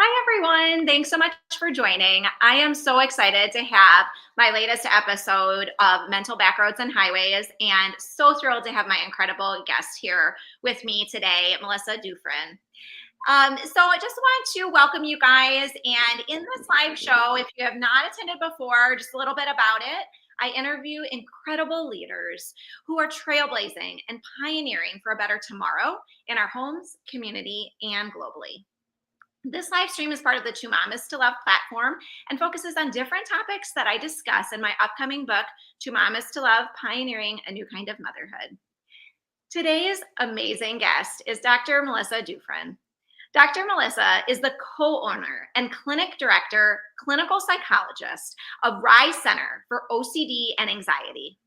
Hi, everyone. Thanks so much for joining. I am so excited to have my latest episode of Mental Backroads and Highways, and so thrilled to have my incredible guest here with me today, Melissa Dufrene. So I just want to welcome you guys. And in this live show, if you have not attended before, just a little bit about it. I interview incredible leaders who are trailblazing and pioneering for a better tomorrow in our homes, community, and globally. This live stream is part of the Two Mamas to Love platform and focuses on different topics that I discuss in my upcoming book, Two Mamas to Love, Pioneering a New Kind of Motherhood. Today's amazing guest is Dr. Melissa Dufrene. Dr. Melissa is the co-owner and clinic director, clinical psychologist of Rise Center for OCD and Anxiety.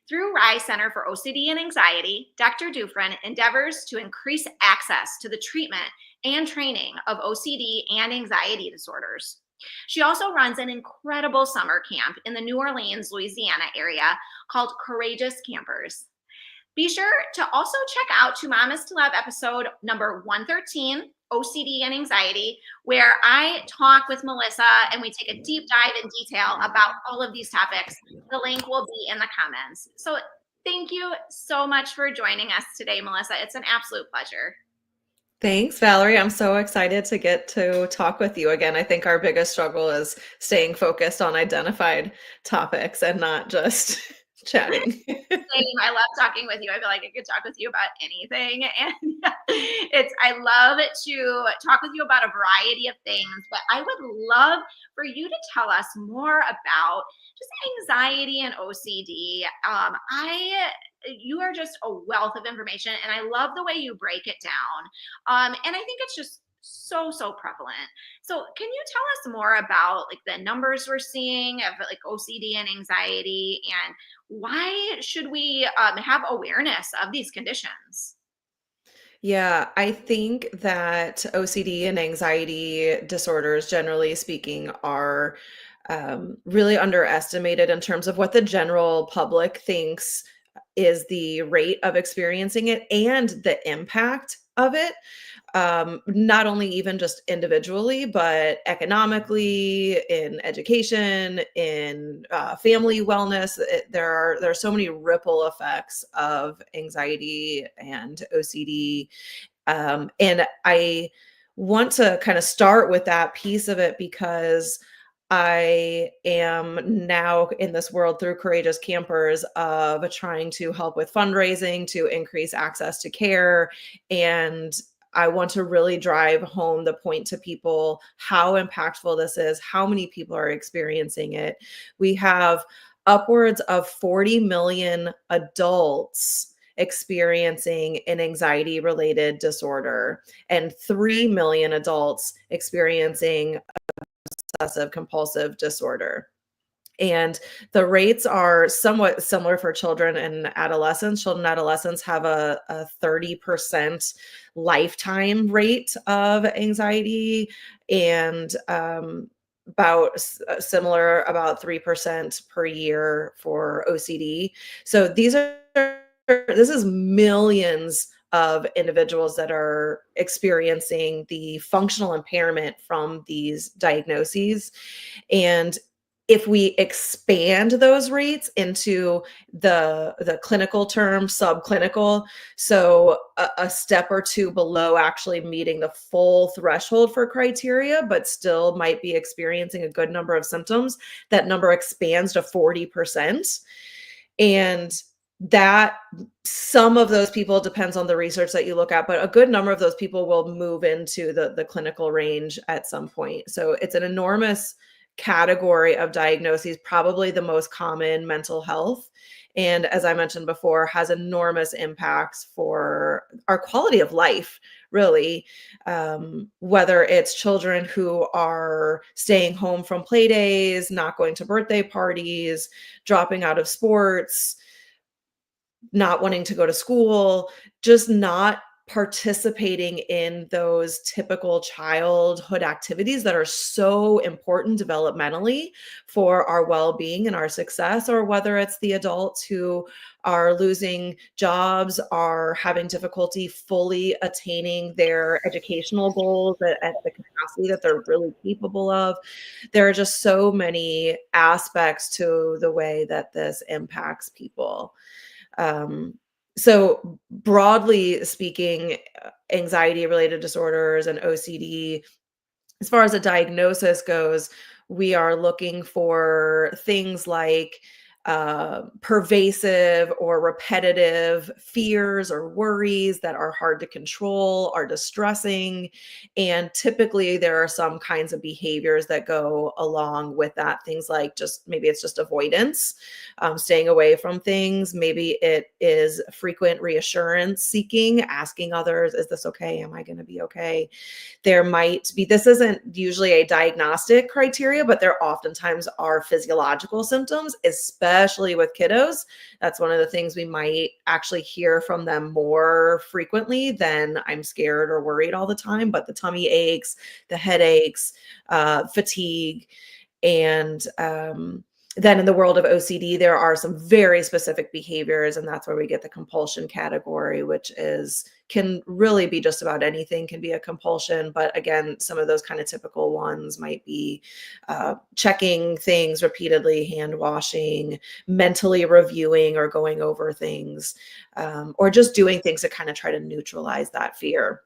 Through Rise Center for OCD and Anxiety, Dr. Dufrene endeavors to increase access to the treatment and training of OCD and anxiety disorders. She also runs an incredible summer camp in the New Orleans, Louisiana area called Courageous Campers. Be sure to also check out Two Mamas to Love episode number 113, OCD and Anxiety, where I talk with Melissa and we take a deep dive in detail about all of these topics. The link will be in the comments. So thank you so much for joining us today, Melissa. It's an absolute pleasure. Thanks, Valerie. I'm so excited to get to talk with you again. I think our biggest struggle is staying focused on identified topics and not just chatting. Same. I love talking with you. I feel like I could talk with you about anything. And I love to talk with you about a variety of things, but I would love for you to tell us more about just anxiety and OCD. You are just a wealth of information, and I love the way you break it down. And I think it's just so prevalent. So can you tell us more about like the numbers we're seeing of like OCD and anxiety, and why should we have awareness of these conditions? Yeah, I think that OCD and anxiety disorders, generally speaking, are really underestimated in terms of what the general public thinks is the rate of experiencing it and the impact of it. Not only even just individually, but economically, in education, in family wellness. There are so many ripple effects of anxiety and OCD. And I want to kind of start with that piece of it because I am now in this world through Courageous Campers of trying to help with fundraising to increase access to care. And I want to really drive home the point to people how impactful this is, how many people are experiencing it. We have upwards of 40 million adults experiencing an anxiety related disorder and 3 million adults experiencing obsessive compulsive disorder. And the rates are somewhat similar for children and adolescents. Children and adolescents have a 30% lifetime rate of anxiety, and about similar, about 3% per year for OCD. So this is millions of individuals that are experiencing the functional impairment from these diagnoses. And if we expand those rates into the clinical term, subclinical, so a step or two below actually meeting the full threshold for criteria, but still might be experiencing a good number of symptoms, that number expands to 40%. And that some of those people, depends on the research that you look at, but a good number of those people will move into the clinical range at some point. So it's an enormous category of diagnoses, probably the most common mental health. And as I mentioned before, has enormous impacts for our quality of life, really. Whether it's children who are staying home from play days, not going to birthday parties, dropping out of sports, not wanting to go to school, just not participating in those typical childhood activities that are so important developmentally for our well-being and our success, or whether it's the adults who are losing jobs, are having difficulty fully attaining their educational goals at the capacity that they're really capable of. There are just so many aspects to the way that this impacts people. Um, so broadly speaking, anxiety related disorders and OCD, as far as a diagnosis goes, we are looking for things like pervasive or repetitive fears or worries that are hard to control, are distressing. And typically, there are some kinds of behaviors that go along with that. Things like just maybe it's just avoidance, staying away from things. Maybe it is frequent reassurance seeking, asking others, is this okay? Am I going to be okay? There might be, this isn't usually a diagnostic criteria, but there oftentimes are physiological symptoms, especially with kiddos. That's one of the things we might actually hear from them more frequently than I'm scared or worried all the time. But the tummy aches, the headaches, fatigue, and then in the world of OCD, there are some very specific behaviors, and that's where we get the compulsion category, which is can really be just about anything can be a compulsion. But again, some of those kind of typical ones might be checking things repeatedly, hand washing, mentally reviewing or going over things, or just doing things to kind of try to neutralize that fear.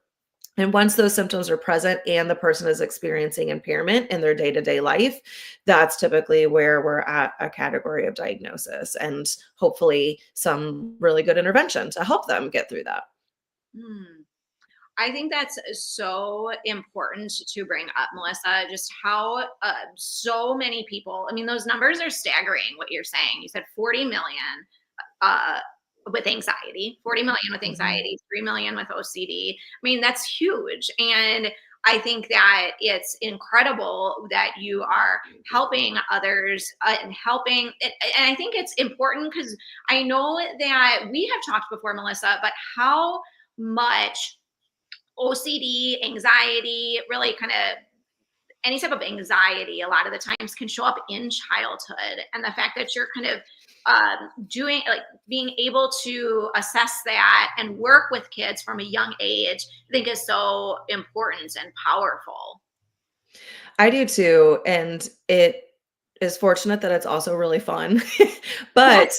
And once those symptoms are present and the person is experiencing impairment in their day-to-day life, that's typically where we're at a category of diagnosis and hopefully some really good intervention to help them get through that. Hmm. I think that's so important to bring up, Melissa, just how so many people, I mean, those numbers are staggering, what you're saying. You said 40 million uh, with anxiety, 40 million with Mhm. anxiety, 3 million with OCD. I mean, that's huge. And I think that it's incredible that you are helping others and helping. And I think it's important because I know that we have talked before, Melissa, but how much OCD, anxiety, really kind of any type of anxiety a lot of the times can show up in childhood. And the fact that you're kind of doing like being able to assess that and work with kids from a young age, I think is so important and powerful. I do too, and it is fortunate that it's also really fun. Yes. But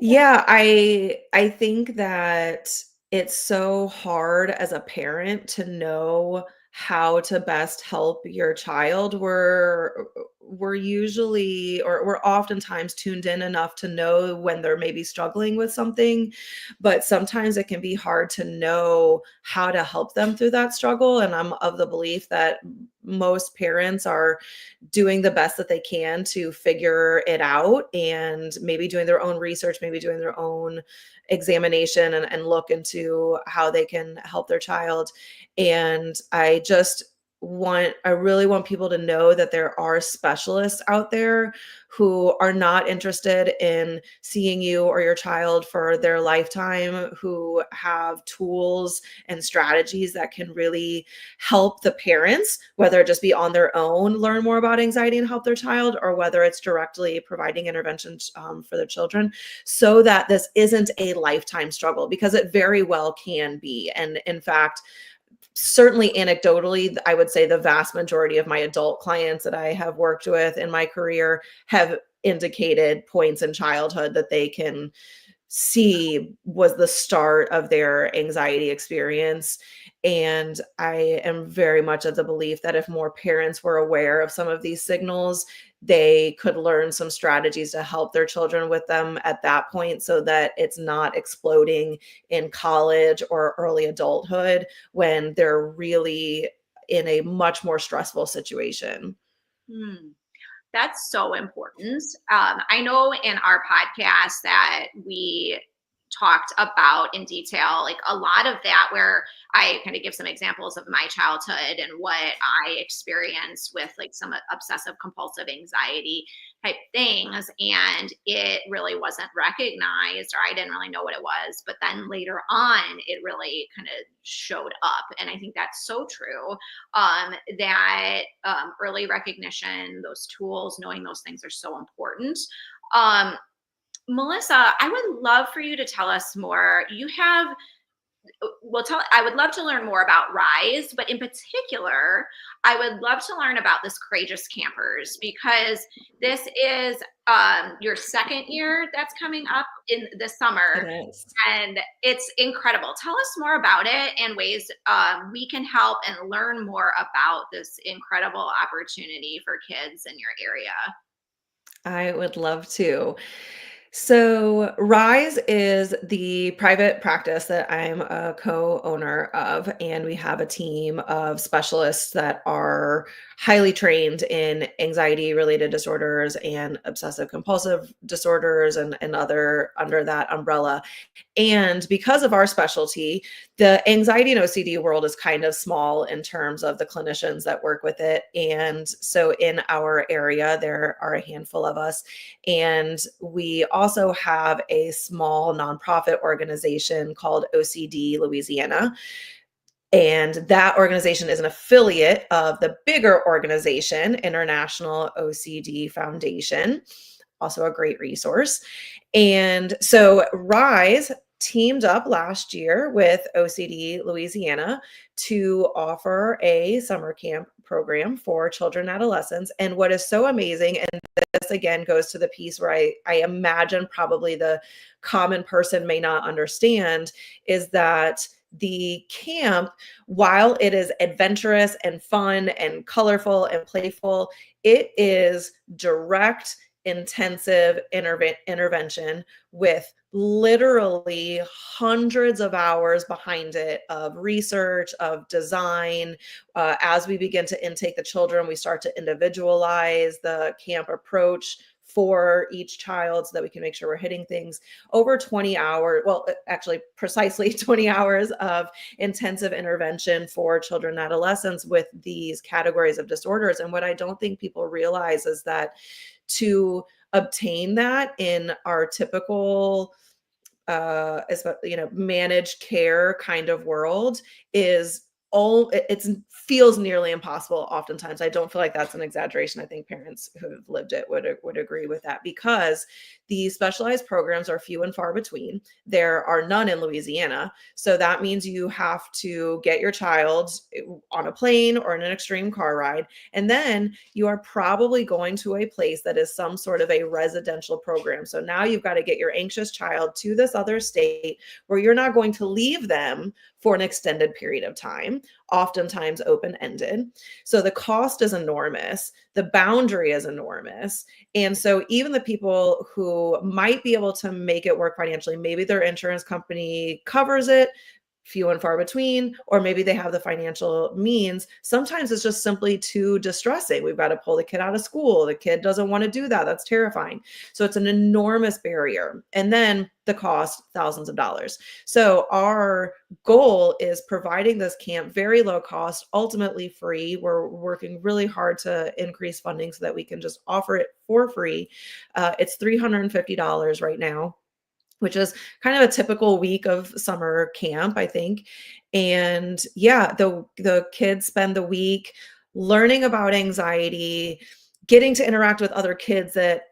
yeah, I think that it's so hard as a parent to know how to best help your child. We're usually or we're oftentimes tuned in enough to know when they're maybe struggling with something, but sometimes it can be hard to know how to help them through that struggle. And I'm of the belief that most parents are doing the best that they can to figure it out and maybe doing their own research, maybe doing their own examination and look into how they can help their child. And I really want people to know that there are specialists out there who are not interested in seeing you or your child for their lifetime, who have tools and strategies that can really help the parents, whether it just be on their own, learn more about anxiety and help their child, or whether it's directly providing interventions for their children, so that this isn't a lifetime struggle, because it very well can be. And in fact, certainly anecdotally, I would say the vast majority of my adult clients that I have worked with in my career have indicated points in childhood that they can see was the start of their anxiety experience. And I am very much of the belief that if more parents were aware of some of these signals, they could learn some strategies to help their children with them at that point, so that it's not exploding in college or early adulthood when they're really in a much more stressful situation. Hmm. That's so important. I know in our podcast that we talked about in detail, like a lot of that, where I kind of give some examples of my childhood and what I experienced with like some obsessive compulsive anxiety. type things, and it really wasn't recognized, or I didn't really know what it was, but then later on it really kind of showed up. And I think that's so true, that early recognition, those tools, knowing those things are so important. um, Melissa, I would love for you to tell us more. You have well tell I would love to learn more about Rise, but in particular I would love to learn about this Courageous Campers, because this is your second year that's coming up in the It summer, is. and it's incredible. Tell us more about it and ways we can help and learn more about this incredible opportunity for kids in your area. I would love to. So, Rise is the private practice that I'm a co owner of, and we have a team of specialists that are highly trained in anxiety related disorders and obsessive compulsive disorders and other under that umbrella. And because of our specialty, the anxiety and OCD world is kind of small in terms of the clinicians that work with it. And so in our area, there are a handful of us. And we also have a small nonprofit organization called OCD Louisiana. And that organization is an affiliate of the bigger organization, International OCD Foundation, also a great resource. And so Rise teamed up last year with OCD Louisiana to offer a summer camp program for children and adolescents. And what is so amazing, and this again goes to the piece where I imagine probably the common person may not understand, is that the camp, while it is adventurous and fun and colorful and playful, it is direct, intensive intervention with literally hundreds of hours behind it of research, of design. As we begin to intake the children, we start to individualize the camp approach for each child so that we can make sure we're hitting things over 20 hours. Well, actually, precisely 20 hours of intensive intervention for children and adolescents with these categories of disorders. And what I don't think people realize is that to obtain that in our typical managed care kind of world is all it feels nearly impossible oftentimes. I don't feel like that's an exaggeration. I think parents who have lived it would agree with that, because the specialized programs are few and far between. There are none in Louisiana. So that means you have to get your child on a plane or in an extreme car ride. And then you are probably going to a place that is some sort of a residential program. So now you've got to get your anxious child to this other state where you're not going to leave them for an extended period of time, oftentimes open-ended. So the cost is enormous. The boundary is enormous. And so even the people who might be able to make it work financially, maybe their insurance company covers it, few and far between, or maybe they have the financial means. Sometimes it's just simply too distressing. We've got to pull the kid out of school. The kid doesn't want to do that. That's terrifying. So it's an enormous barrier. And then the cost, thousands of dollars. So our goal is providing this camp very low cost, ultimately free. We're working really hard to increase funding so that we can just offer it for free. It's $350 right now, which is kind of a typical week of summer camp, I think. And yeah, the kids spend the week learning about anxiety, getting to interact with other kids that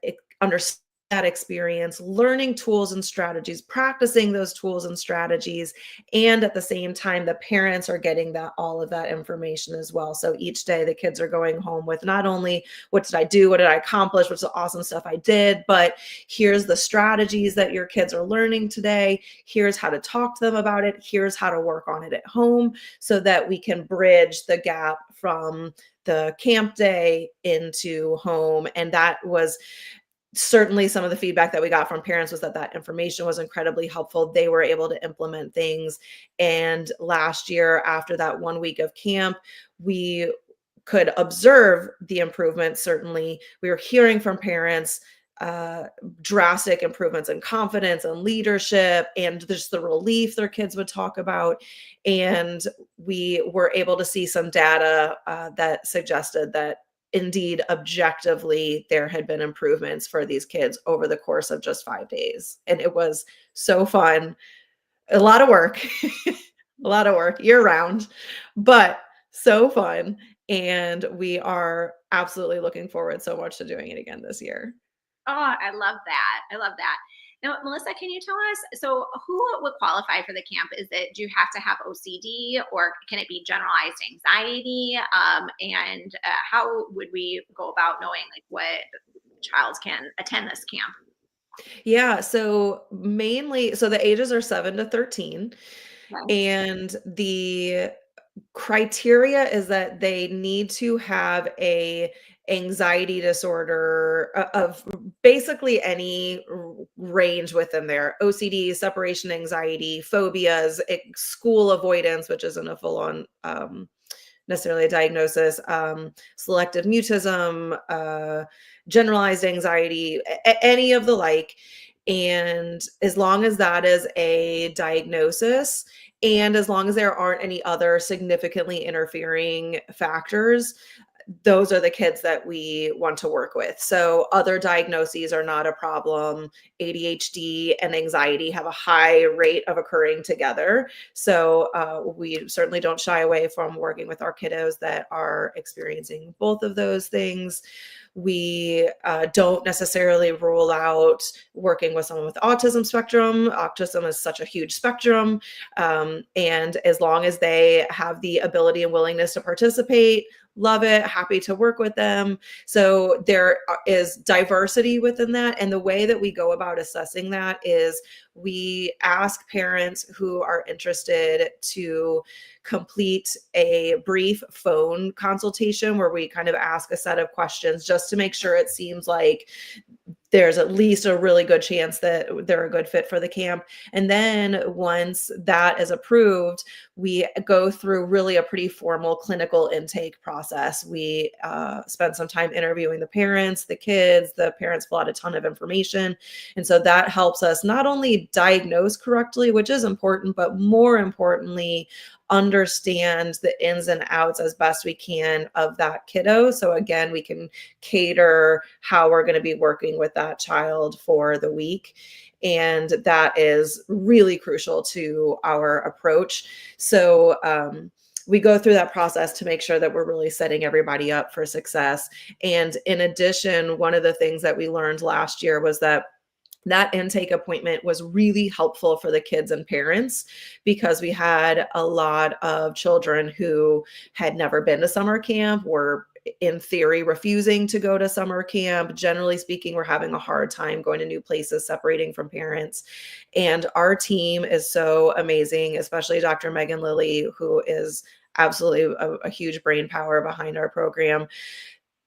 understand that experience, learning tools and strategies, practicing those tools and strategies. And at the same time, the parents are getting that all of that information as well. So each day the kids are going home with not only what did I do, what did I accomplish, what's the awesome stuff I did, but here's the strategies that your kids are learning today. Here's how to talk to them about it. Here's how to work on it at home, so that we can bridge the gap from the camp day into home. And that was certainly some of the feedback that we got from parents, was that that information was incredibly helpful. They were able to implement things. And last year, after that 1 week of camp, we could observe the improvements. Certainly, we were hearing from parents drastic improvements in confidence and leadership, and just the relief their kids would talk about. And we were able to see some data that suggested that indeed objectively there had been improvements for these kids over the course of just 5 days. And it was so fun. A lot of work, a lot of work year round, but so fun. And we are absolutely looking forward so much to doing it again this year. Oh, I love that. I love that. Now, Melissa, can you tell us, so who would qualify for the camp? Do you have to have OCD, or can it be generalized anxiety? And how would we go about knowing like what child can attend this camp? Yeah, so mainly, so the ages are 7 to 13, Okay. and the criteria is that they need to have a anxiety disorder of basically any range within there: OCD, separation anxiety, phobias, school avoidance, which isn't a full-on necessarily a diagnosis, selective mutism, generalized anxiety, any of the like. And as long as that is a diagnosis, and as long as there aren't any other significantly interfering factors, those are the kids that we want to work with. So other diagnoses are not a problem. ADHD and anxiety have a high rate of occurring together. So we certainly don't shy away from working with our kiddos that are experiencing both of those things. We don't necessarily rule out working with someone with autism spectrum. Autism is such a huge spectrum. And as long as they have the ability and willingness to participate, love it, happy to work with them. So there is diversity within that. And the way that we go about assessing that is we ask parents who are interested to complete a brief phone consultation where we kind of ask a set of questions just to make sure it seems like there's at least a really good chance that they're a good fit for the camp. And then once that is approved, we go through really a pretty formal clinical intake process. We spend some time interviewing the parents, the kids. The parents fill out a ton of information. And so that helps us not only diagnose correctly, which is important, but more importantly, understand the ins and outs as best we can of that kiddo. So again, we can cater how we're going to be working with that child for the week. And that is really crucial to our approach. So we go through that process to make sure that we're really setting everybody up for success. And in addition, one of the things that we learned last year was that intake appointment was really helpful for the kids and parents, because we had a lot of children who had never been to summer camp, were in theory refusing to go to summer camp. Generally speaking, we're having a hard time going to new places, separating from parents. And our team is so amazing, especially Dr. Megan Lilly, who is absolutely a huge brain power behind our program.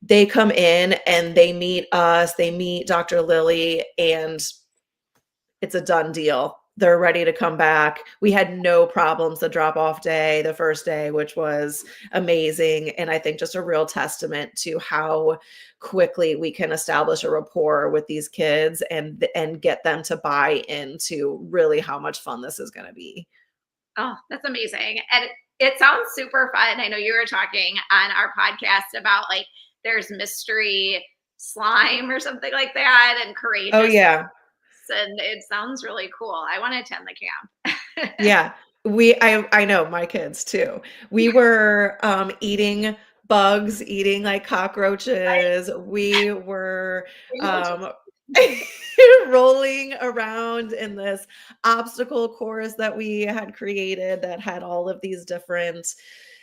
They come in and they meet us, they meet Dr. Lilly, and it's a done deal. They're ready to come back. We had no problems the drop off day, the first day, which was amazing. And I think just a real testament to how quickly we can establish a rapport with these kids and get them to buy into really how much fun this is going to be. Oh, that's amazing. And it sounds super fun. I know you were talking on our podcast about like there's mystery slime or something like that, and Oh courageous, yeah. and it sounds really cool. I want to attend the camp. Yeah, I know my kids too. We were eating bugs, eating like cockroaches. We were um rolling around in this obstacle course that we had created that had all of these different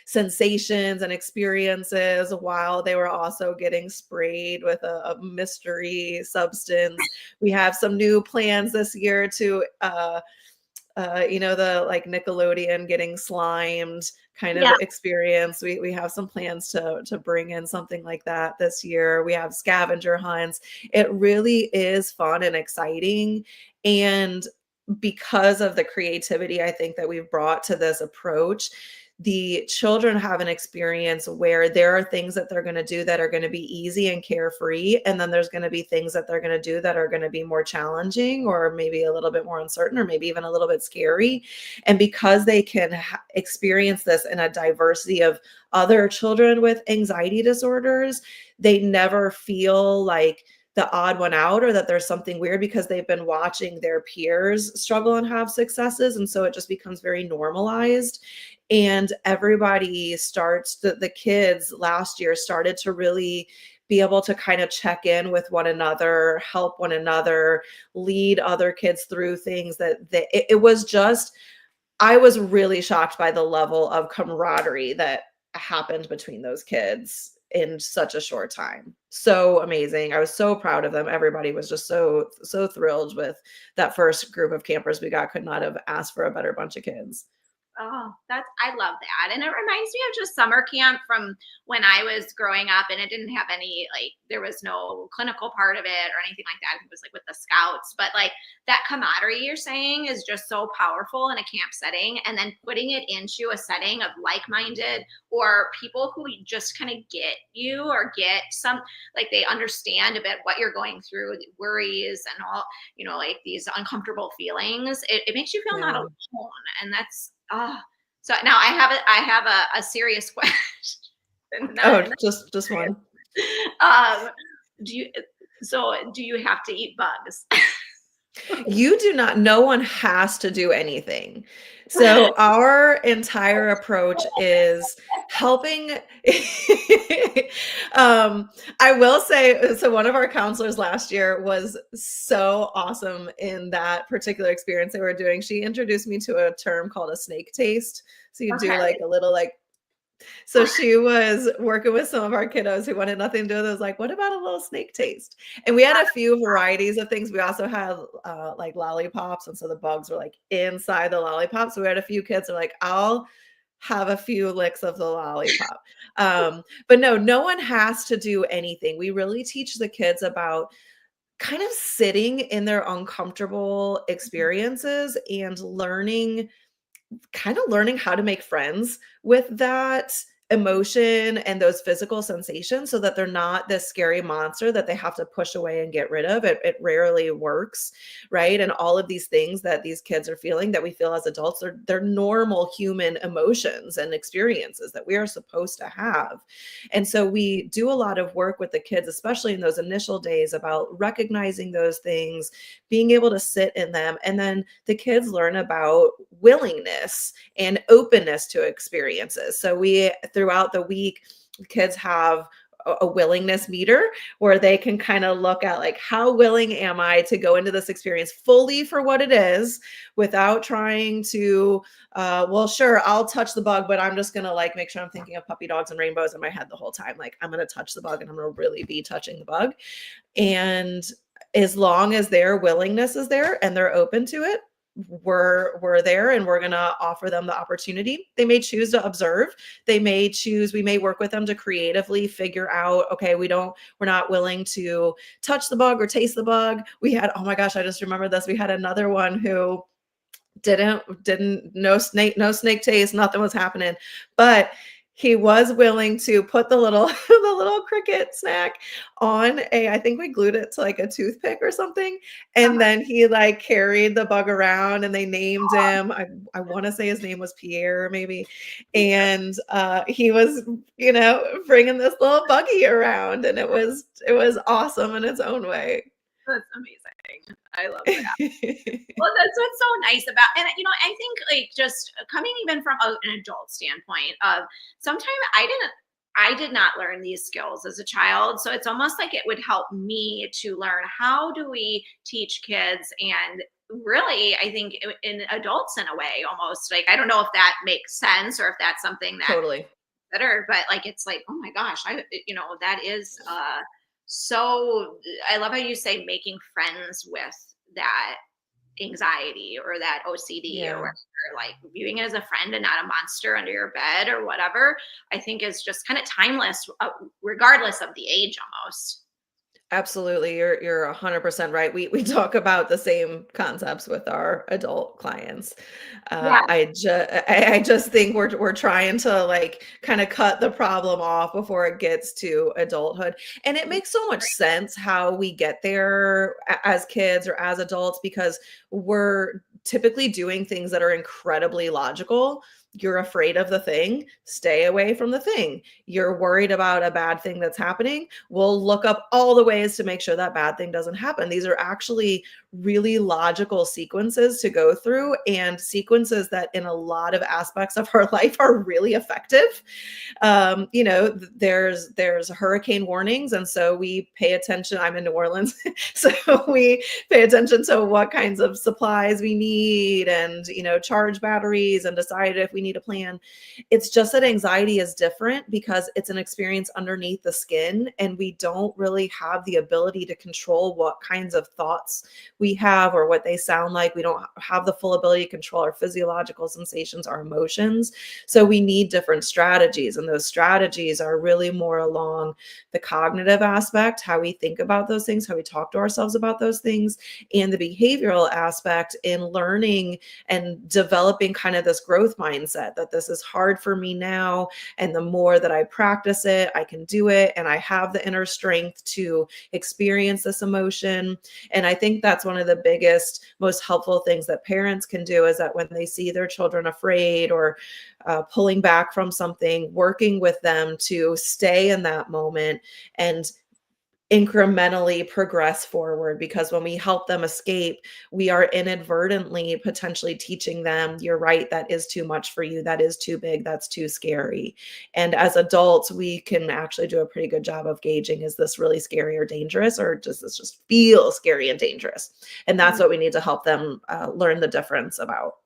sensations and experiences, while they were also getting sprayed with a mystery substance. We have some new plans this year to the like Nickelodeon getting slimed kind of Yeah. experience. We have some plans to bring in something like that this year. We have scavenger hunts. It really is fun and exciting. And because of the creativity I think that we've brought to this approach, the children have an experience where there are things that they're going to do that are going to be easy and carefree. And then there's going to be things that they're going to do that are going to be more challenging or maybe a little bit more uncertain or maybe even a little bit scary. And because they can experience this in a diversity of other children with anxiety disorders, they never feel like the odd one out or that there's something weird because they've been watching their peers struggle and have successes. And so it just becomes very normalized. And everybody starts, the kids last year started to really be able to kind of check in with one another, help one another, lead other kids through things it was just, I was really shocked by the level of camaraderie that happened between those kids in such a short time. So amazing. I was so proud of them. Everybody was just so thrilled with that first group of campers we got. Could not have asked for a better bunch of kids. Oh, I love that. And it reminds me of just summer camp from when I was growing up, and it didn't have any, like, there was no clinical part of it or anything like that. It was like with the scouts, but like that camaraderie you're saying is just so powerful in a camp setting. And then putting it into a setting of like-minded or people who just kind of get you or get some, like they understand a bit what you're going through, the worries and all, like these uncomfortable feelings. It makes you feel not Yeah. alone. And that's, so now I have a serious question. Oh, Not just serious. one. Um, do you do you have to eat bugs? You do not, no one has to do anything. So our entire approach is helping. I will say, so one of our counselors last year was so awesome in that particular experience they were doing. She introduced me to a term called a snake taste. So you do Okay. like a little like, so she was working with some of our kiddos who wanted nothing to do with it. It was like, what about a little snake taste? And we had a few varieties of things. We also had like lollipops. And so the bugs were like inside the lollipop. So we had a few kids who were like, I'll have a few licks of the lollipop. But no one has to do anything. We really teach the kids about kind of sitting in their uncomfortable experiences and learning how to make friends with that emotion and those physical sensations so that they're not this scary monster that they have to push away and get rid of. It rarely works, right? And all of these things that these kids are feeling that we feel as adults, they're normal human emotions and experiences that we are supposed to have. And so we do a lot of work with the kids, especially in those initial days, about recognizing those things, being able to sit in them. And then the kids learn about willingness and openness to experiences. So we, throughout the week, kids have a willingness meter where they can kind of look at like, how willing am I to go into this experience fully for what it is without trying to, well, sure, I'll touch the bug, but I'm just going to like make sure I'm thinking of puppy dogs and rainbows in my head the whole time. Like I'm going to touch the bug and I'm going to really be touching the bug. And as long as their willingness is there and they're open to it, we're there and we're going to offer them the opportunity. They may choose to observe. We may work with them to creatively figure out, okay, we're not willing to touch the bug or taste the bug. Oh my gosh, I just remember this. We had another one who didn't no snake taste, nothing was happening, but he was willing to put the little the little cricket snack on I think we glued it to like a toothpick or something, and Uh-huh. then he like carried the bug around and they named him. I want to say his name was Pierre maybe, and he was bringing this little buggy around, and it was awesome in its own way. That's amazing. I love that. Well, that's what's so nice about, and I think like just coming even from an adult standpoint of sometimes I did not learn these skills as a child. So it's almost like it would help me to learn how do we teach kids and really, I think in adults in a way, almost like, I don't know if that makes sense or if that's something that Totally. better, but like, it's like, oh my gosh, that is, so I love how you say making friends with that anxiety or that OCD or Yeah. whatever, like viewing it as a friend and not a monster under your bed or whatever, I think is just kind of timeless, regardless of the age almost. Absolutely. You're 100% right. We talk about the same concepts with our adult clients. Yeah. I just think we're trying to like kind of cut the problem off before it gets to adulthood. And it makes so much sense how we get there as kids or as adults because we're typically doing things that are incredibly logical. You're afraid of the thing, stay away from the thing. You're worried about a bad thing that's happening, we'll look up all the ways to make sure that bad thing doesn't happen. These are actually really logical sequences to go through and sequences that in a lot of aspects of our life are really effective. There's hurricane warnings, and so we pay attention. I'm in New Orleans, so we pay attention to what kinds of supplies we need, and charge batteries, and decide if we need a plan. It's just that anxiety is different because it's an experience underneath the skin, and we don't really have the ability to control what kinds of thoughts we have or what they sound like. We don't have the full ability to control our physiological sensations, our emotions. So we need different strategies, and those strategies are really more along the cognitive aspect, how we think about those things, how we talk to ourselves about those things, and the behavioral aspect in learning and developing kind of this growth mindset that this is hard for me now. And the more that I practice it, I can do it. And I have the inner strength to experience this emotion. And I think that's one of the biggest, most helpful things that parents can do is that when they see their children afraid or pulling back from something, working with them to stay in that moment and incrementally progress forward, because when we help them escape, we are inadvertently potentially teaching them, you're right, that is too much for you, that is too big, that's too scary. And as adults, we can actually do a pretty good job of gauging, is this really scary or dangerous, or does this just feel scary and dangerous? And that's what we need to help them learn the difference about.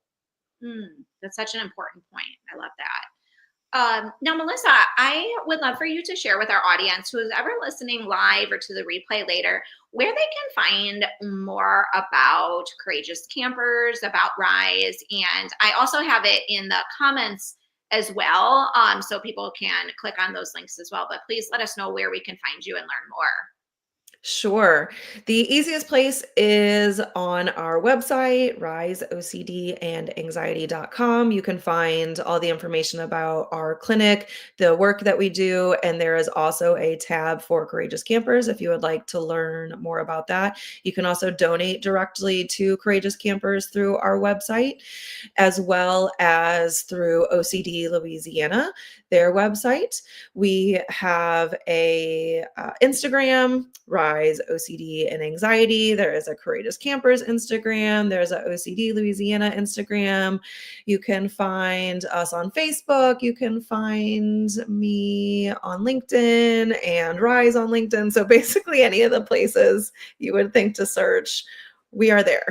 That's such an important point. I love that. Now, Melissa, I would love for you to share with our audience who is ever listening live or to the replay later where they can find more about Courageous Campers, about Rise. And I also have it in the comments as well. So people can click on those links as well. But please let us know where we can find you and learn more. Sure. The easiest place is on our website, riseocdanxiety.com. You can find all the information about our clinic, the work that we do, and there is also a tab for Courageous Campers if you would like to learn more about that. You can also donate directly to Courageous Campers through our website, as well as through OCD Louisiana, their website. We have a Instagram, Rise OCD and Anxiety. There is a Courageous Campers Instagram. There's a OCD Louisiana Instagram. You can find us on Facebook. You can find me on LinkedIn and Rise on LinkedIn. So basically any of the places you would think to search, we are there.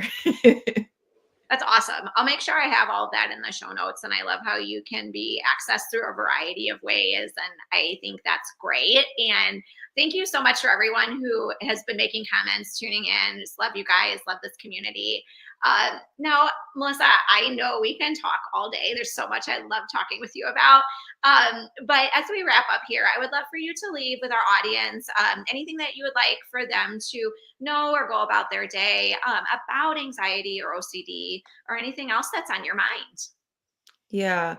That's awesome. I'll make sure I have all of that in the show notes. And I love how you can be accessed through a variety of ways. And I think that's great. And thank you so much for everyone who has been making comments, tuning in. Just love you guys, love this community. Now, Melissa, I know we can talk all day. There's so much I love talking with you about. But as we wrap up here, I would love for you to leave with our audience anything that you would like for them to know or go about their day about anxiety or OCD or anything else that's on your mind. Yeah.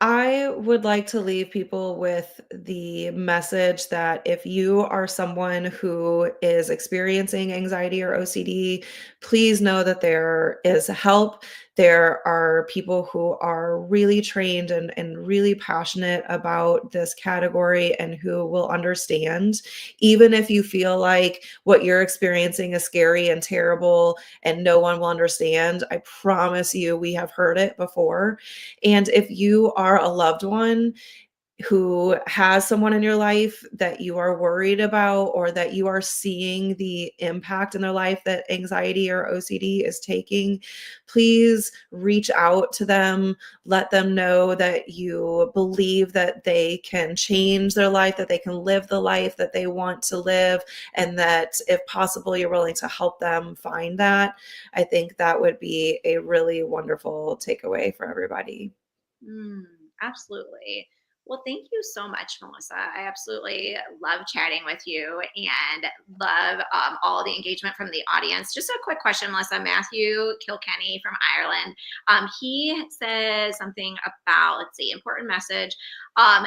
I would like to leave people with the message that if you are someone who is experiencing anxiety or OCD, please know that there is help. There are people who are really trained and really passionate about this category and who will understand, even if you feel like what you're experiencing is scary and terrible and no one will understand. I promise you, we have heard it before. And if you are a loved one who has someone in your life that you are worried about, or that you are seeing the impact in their life that anxiety or OCD is taking, please reach out to them. Let them know that you believe that they can change their life, that they can live the life that they want to live, and that if possible, you're willing to help them find that. I think that would be a really wonderful takeaway for everybody. Mm, absolutely. Well, thank you so much, Melissa. I absolutely love chatting with you and love all the engagement from the audience. Just a quick question, Melissa. Matthew Kilkenny from Ireland. He says something about, let's see, important message.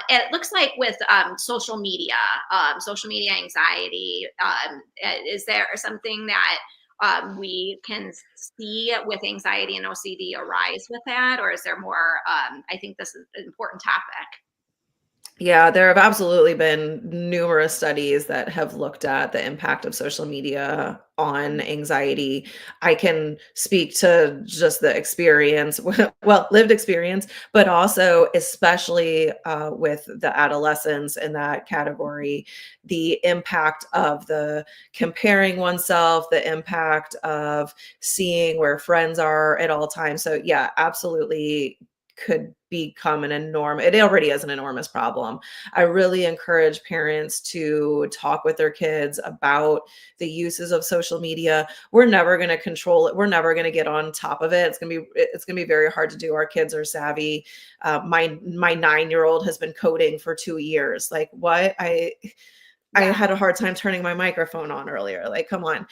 It looks like with social media anxiety, is there something that we can see with anxiety and OCD arise with that, or is there more? I think this is an important topic. Yeah, there have absolutely been numerous studies that have looked at the impact of social media on anxiety. I can speak to just the experience, well, lived experience, but also, especially with the adolescents in that category, the impact of the comparing oneself, the impact of seeing where friends are at all times. So, yeah, absolutely could become an enormous, it already is an enormous problem. I really encourage parents to talk with their kids about the uses of social media. We're never going to control it. We're never going to get on top of it. It's going to be very hard to do. Our kids are savvy. My 9-year-old has been coding for 2 years. Like what? I Yeah. had a hard time turning my microphone on earlier. Like, come on.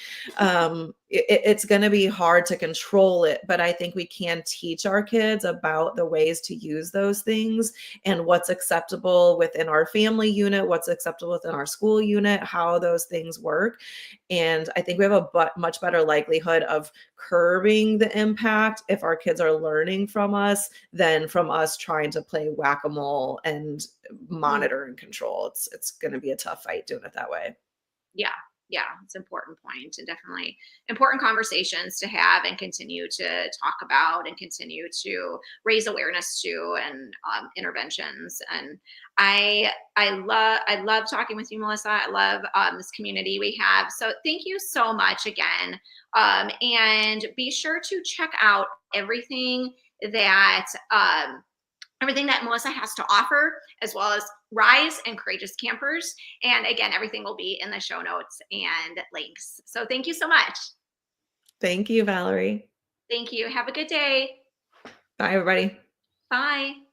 It's going to be hard to control it, but I think we can teach our kids about the ways to use those things and what's acceptable within our family unit, what's acceptable within our school unit, how those things work. And I think we have a much better likelihood of curbing the impact if our kids are learning from us than from us trying to play whack-a-mole and Mhm. monitor and control. It's going to be a tough fight doing it that way. Yeah. Yeah. It's an important point and definitely important conversations to have and continue to talk about and continue to raise awareness to and interventions. And I love talking with you, Melissa. I love this community we have. So thank you so much again. And be sure to check out that everything that Melissa has to offer, as well as Rise and Courageous Campers. And again, everything will be in the show notes and links. So thank you so much. Thank you, Valerie. Thank you. Have a good day. Bye, everybody. Bye.